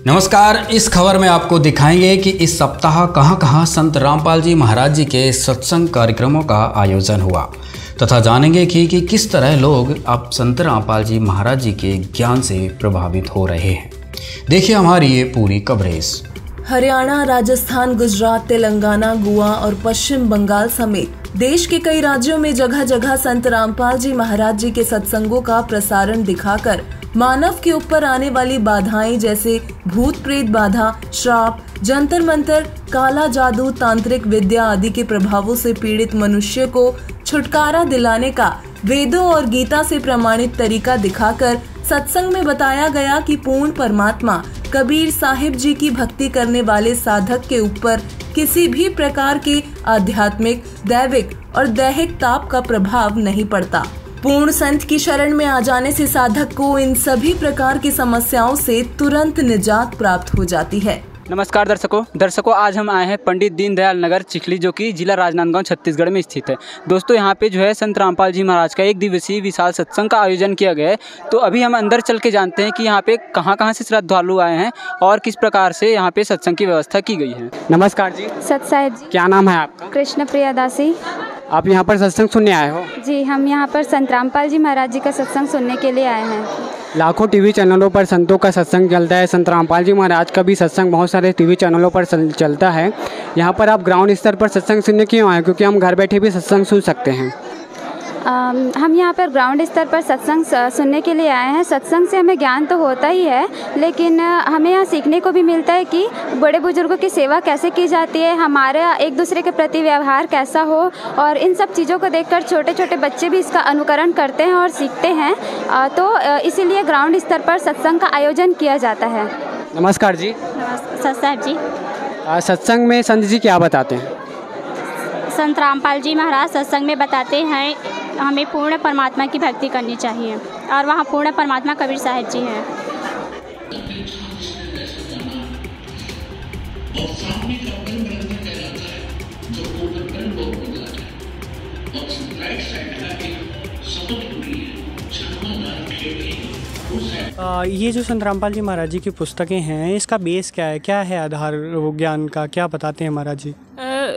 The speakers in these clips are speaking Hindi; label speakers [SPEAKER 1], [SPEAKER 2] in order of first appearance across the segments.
[SPEAKER 1] नमस्कार। इस खबर में आपको दिखाएंगे कि इस सप्ताह कहां-कहां संत रामपाल जी महाराज जी के सत्संग कार्यक्रमों का आयोजन हुआ तथा जानेंगे कि किस तरह लोग अब संत रामपाल जी महाराज जी के ज्ञान से प्रभावित हो रहे हैं। देखिए हमारी ये पूरी कवरेज।
[SPEAKER 2] हरियाणा, राजस्थान, गुजरात, तेलंगाना, गोवा और पश्चिम बंगाल समेत देश के कई राज्यों में जगह जगह संत रामपाल जी महाराज जी के सत्संगों का प्रसारण दिखाकर मानव के ऊपर आने वाली बाधाएं जैसे भूत प्रेत बाधा, श्राप, जंतर मंतर, काला जादू, तांत्रिक विद्या आदि के प्रभावों से पीड़ित मनुष्य को छुटकारा दिलाने का वेदों और गीता से प्रमाणित तरीका दिखाकर सत्संग में बताया गया कि पूर्ण परमात्मा कबीर साहिब जी की भक्ति करने वाले साधक के ऊपर किसी भी प्रकार के आध्यात्मिक, दैविक और दैहिक ताप का प्रभाव नहीं पड़ता। पूर्ण संत की शरण में आ जाने से साधक को इन सभी प्रकार की समस्याओं से तुरंत निजात प्राप्त हो जाती है।
[SPEAKER 3] नमस्कार दर्शकों, आज हम आए हैं पंडित दीनदयाल नगर चिखली, जो कि जिला राजनांदगांव छत्तीसगढ़ में स्थित है। दोस्तों, यहाँ पे जो है संत रामपाल जी महाराज का एक दिवसीय विशाल सत्संग का आयोजन किया गया है। तो अभी हम अंदर चल के जानते हैं कि यहाँ पे कहाँ से श्रद्धालु आए हैं और किस प्रकार से यहाँ पे सत्संग की व्यवस्था की गई है। नमस्कार जी।
[SPEAKER 4] सत साहिब जी।
[SPEAKER 3] क्या नाम है आपका?
[SPEAKER 4] कृष्ण प्रिया दासी।
[SPEAKER 3] आप यहाँ पर सत्संग सुनने आए हो?
[SPEAKER 4] जी, हम यहाँ पर संत रामपाल जी महाराज जी का सत्संग सुनने के लिए आए हैं।
[SPEAKER 3] लाखों टीवी चैनलों पर संतों का सत्संग चलता है, संत रामपाल जी महाराज का भी सत्संग बहुत सारे टीवी चैनलों पर चलता है। यहाँ पर आप ग्राउंड स्तर पर सत्संग सुनने क्यों आए? क्योंकि हम घर बैठे भी सत्संग सुन सकते हैं।
[SPEAKER 4] हम यहाँ पर ग्राउंड स्तर पर सत्संग सुनने के लिए आए हैं। सत्संग से हमें ज्ञान तो होता ही है, लेकिन हमें यहाँ सीखने को भी मिलता है कि बड़े बुजुर्गों की सेवा कैसे की जाती है, हमारा एक दूसरे के प्रति व्यवहार कैसा हो, और इन सब चीज़ों को देखकर छोटे छोटे बच्चे भी इसका अनुकरण करते हैं और सीखते हैं। तो इसीलिए ग्राउंड स्तर पर सत्संग का आयोजन किया जाता है।
[SPEAKER 3] नमस्कार जी।
[SPEAKER 4] नमस्कार साहब जी।
[SPEAKER 3] सत्संग में संत जी क्या बताते हैं?
[SPEAKER 5] संत रामपाल जी महाराज सत्संग में बताते हैं हमें पूर्ण परमात्मा की भक्ति करनी चाहिए, और वहाँ पूर्ण परमात्मा कबीर साहिब जी हैं।
[SPEAKER 6] ये जो संत रामपाल जी महाराज जी की पुस्तकें हैं, इसका बेस क्या है आधार ज्ञान का, क्या बताते हैं महाराज जी?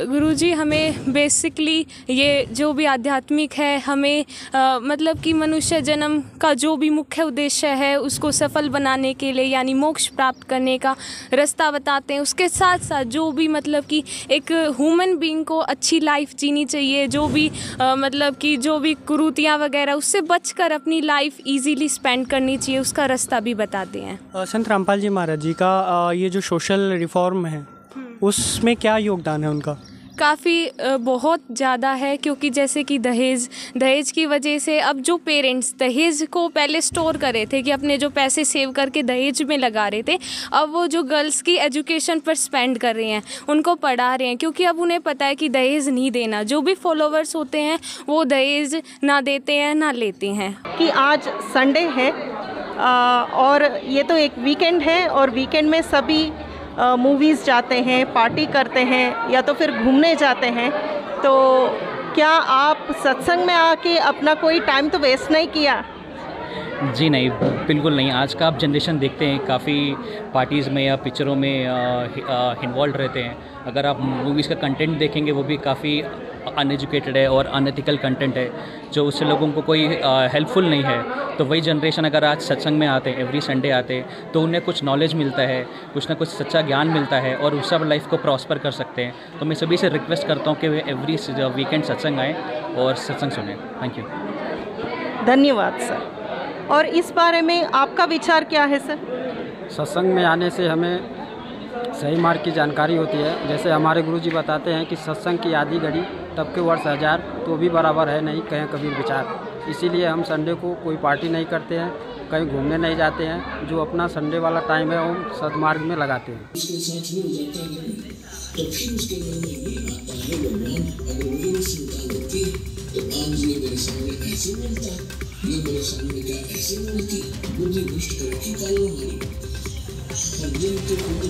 [SPEAKER 7] गुरुजी, हमें बेसिकली ये जो भी आध्यात्मिक है, हमें मतलब कि मनुष्य जन्म का जो भी मुख्य उद्देश्य है उसको सफल बनाने के लिए, यानी मोक्ष प्राप्त करने का रास्ता बताते हैं। उसके साथ साथ जो भी मतलब कि एक ह्यूमन बीइंग को अच्छी लाइफ जीनी चाहिए, जो भी मतलब कि जो भी कुरीतियाँ वगैरह उससे बचकर अपनी लाइफ इजीली स्पेंड करनी चाहिए, उसका रास्ता भी बताते हैं।
[SPEAKER 6] संत रामपाल जी महाराज जी का ये जो सोशल रिफॉर्म है उसमें क्या योगदान है उनका?
[SPEAKER 7] काफ़ी बहुत ज़्यादा है, क्योंकि जैसे कि दहेज की वजह से अब जो पेरेंट्स दहेज को पहले स्टोर कर रहे थे कि अपने जो पैसे सेव करके दहेज में लगा रहे थे, अब वो जो गर्ल्स की एजुकेशन पर स्पेंड कर रहे हैं, उनको पढ़ा रहे हैं, क्योंकि अब उन्हें पता है कि दहेज नहीं देना। जो भी फॉलोवर्स होते हैं वो दहेज ना देते हैं ना लेते हैं।
[SPEAKER 8] कि आज संडे है और ये तो एक वीकेंड है, और वीकेंड में सभी मूवीज़ जाते हैं, पार्टी करते हैं या तो फिर घूमने जाते हैं। तो क्या आप सत्संग में आके अपना कोई टाइम तो वेस्ट नहीं किया?
[SPEAKER 9] जी नहीं, बिल्कुल नहीं। आज का आप जनरेशन देखते हैं काफ़ी पार्टीज़ में या पिक्चरों में इन्वॉल्व रहते हैं। अगर आप मूवीज़ का कंटेंट देखेंगे वो भी काफ़ी अनएजुकेटेड है और अनएथिकल कंटेंट है, जो उससे लोगों को कोई हेल्पफुल नहीं है। तो वही जनरेशन अगर आज सत्संग में आते हैं, एवरी संडे आते हैं, तो उन्हें कुछ नॉलेज मिलता है, कुछ ना कुछ सच्चा ज्ञान मिलता है, और उससे अब लाइफ को प्रॉस्पर कर सकते हैं। तो मैं सभी से रिक्वेस्ट करता हूँ कि वे एवरी वीकेंड सत्संग आएँ और सत्संग सुनें। Thank you.
[SPEAKER 8] धन्यवाद सर। और इस बारे में आपका विचार क्या है सर?
[SPEAKER 10] सत्संग में आने से हमें सही मार्ग की जानकारी होती है। जैसे हमारे गुरुजी बताते हैं कि सत्संग की आधी घड़ी तब के वर्ष 1000 तो भी बराबर है नहीं, कहें कबीर विचार। इसीलिए हम संडे को कोई पार्टी नहीं करते हैं, कहीं घूमने नहीं जाते हैं, जो अपना संडे वाला टाइम है वो सदमार्ग में लगाते हैं।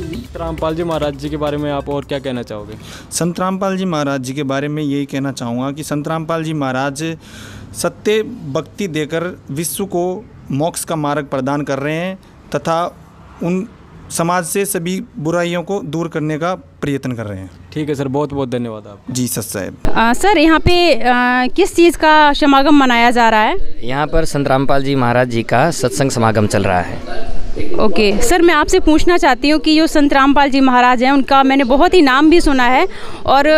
[SPEAKER 11] संत रामपाल जी महाराज जी के बारे में आप और क्या कहना चाहोगे?
[SPEAKER 12] संत रामपाल जी महाराज जी के बारे में यही कहना चाहूँगा कि संत रामपाल जी महाराज सत्य भक्ति देकर विश्व को मोक्ष का मार्ग प्रदान कर रहे हैं, तथा समाज से सभी बुराइयों को दूर करने का प्रयत्न कर रहे हैं।
[SPEAKER 11] ठीक है सर, बहुत बहुत धन्यवाद आप।
[SPEAKER 12] जी सर साहब।
[SPEAKER 13] सर यहाँ पे किस चीज़ का समागम मनाया जा रहा है?
[SPEAKER 14] यहाँ पर संत रामपाल जी महाराज जी का सत्संग समागम चल रहा है।
[SPEAKER 13] ओके सर, मैं आपसे पूछना चाहती हूँ कि जो संत रामपाल जी महाराज हैं उनका मैंने बहुत ही नाम भी सुना है, और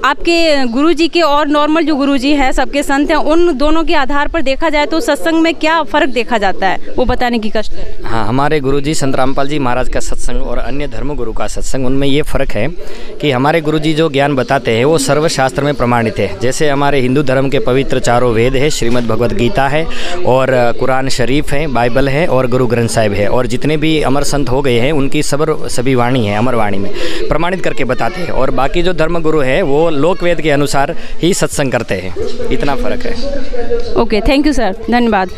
[SPEAKER 13] आपके गुरुजी के और नॉर्मल जो गुरुजी हैं सबके संत हैं, उन दोनों के आधार पर देखा जाए तो सत्संग में क्या फ़र्क देखा जाता है वो बताने की कष्ट है।
[SPEAKER 14] हाँ, हमारे गुरुजी संत रामपाल जी महाराज का सत्संग और अन्य धर्मगुरु का सत्संग, उनमें ये फ़र्क है कि हमारे गुरुजी जो ज्ञान बताते हैं वो सर्वशास्त्र में प्रमाणित है। जैसे हमारे हिंदू धर्म के पवित्र चारों वेद है, श्रीमद् भगवद गीता है और कुरान शरीफ है, बाइबल है और गुरु ग्रंथ साहिब है, और जितने भी अमर संत हो गए हैं उनकी सभी वाणी है अमर वाणी में प्रमाणित करके बताते हैं। और बाकी जो धर्मगुरु है वो लोकवेद के अनुसार ही सत्संग करते हैं, इतना फ़र्क है।
[SPEAKER 13] ओके, थैंक यू सर, धन्यवाद।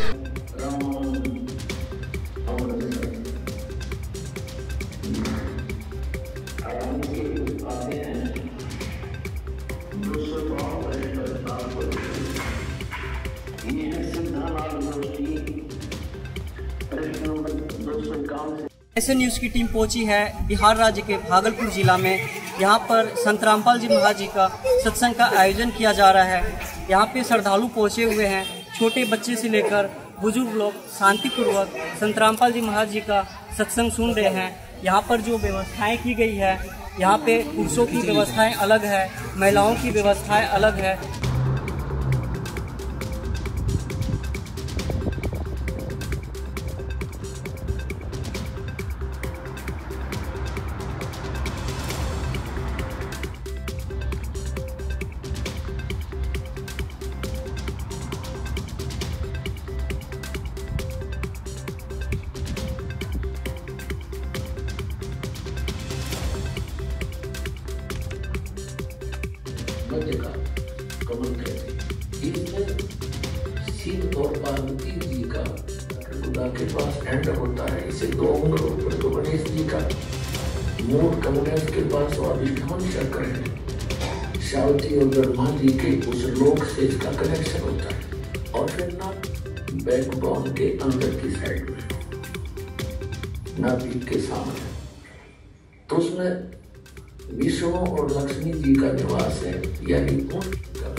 [SPEAKER 15] ऐसे न्यूज़ की टीम पहुंची है बिहार राज्य के भागलपुर जिला में। यहाँ पर संत रामपाल जी महाराज जी का सत्संग का आयोजन किया जा रहा है। यहाँ पे श्रद्धालु पहुँचे हुए हैं, छोटे बच्चे से लेकर बुजुर्ग लोग शांतिपूर्वक संत रामपाल जी महाराज जी का सत्संग सुन रहे हैं। यहाँ पर जो व्यवस्थाएं की गई है, यहाँ पे पुरुषों की व्यवस्थाएं अलग है, महिलाओं की व्यवस्थाएं अलग है।
[SPEAKER 16] का कमल कहते इसमें शिव और पार्वती जी का खुदा के पास एंड होता है। इसे 2 उंगल ऊपर तो गणेश जी का मूल कमलेश के पास स्वादिष्ठान चक्र है। शावती और ब्रह्मा जी के उस लोक से इसका कनेक्शन होता है। और फिर ना बैकबोन के अंदर की साइड में नाभि के सामने, तो उसमें विष्णु और लक्ष्मी जी का निवास है, यानी उनका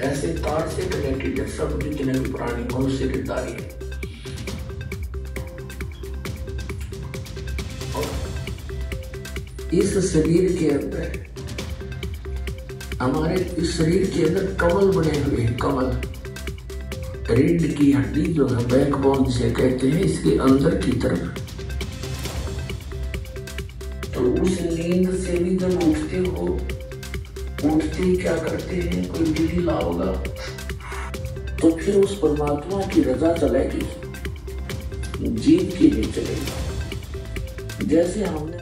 [SPEAKER 16] ऐसे तार से कनेक्टेड है। सब जितने भी प्राणी मनुष्य के तारी है। और इस शरीर के अंदर हमारे इस शरीर के अंदर कमल बने हुए हैं। कमल रीढ़ की हड्डी जो है बैकबोन से कहते हैं, इसके अंदर की तरफ। तो उस नींद से भी जब उठते हो, उठते क्या करते हैं, कोई विधि लाओगा तो फिर उस परमात्मा की रजा चलेगी, जीव की नहीं चलेगी। जैसे हमने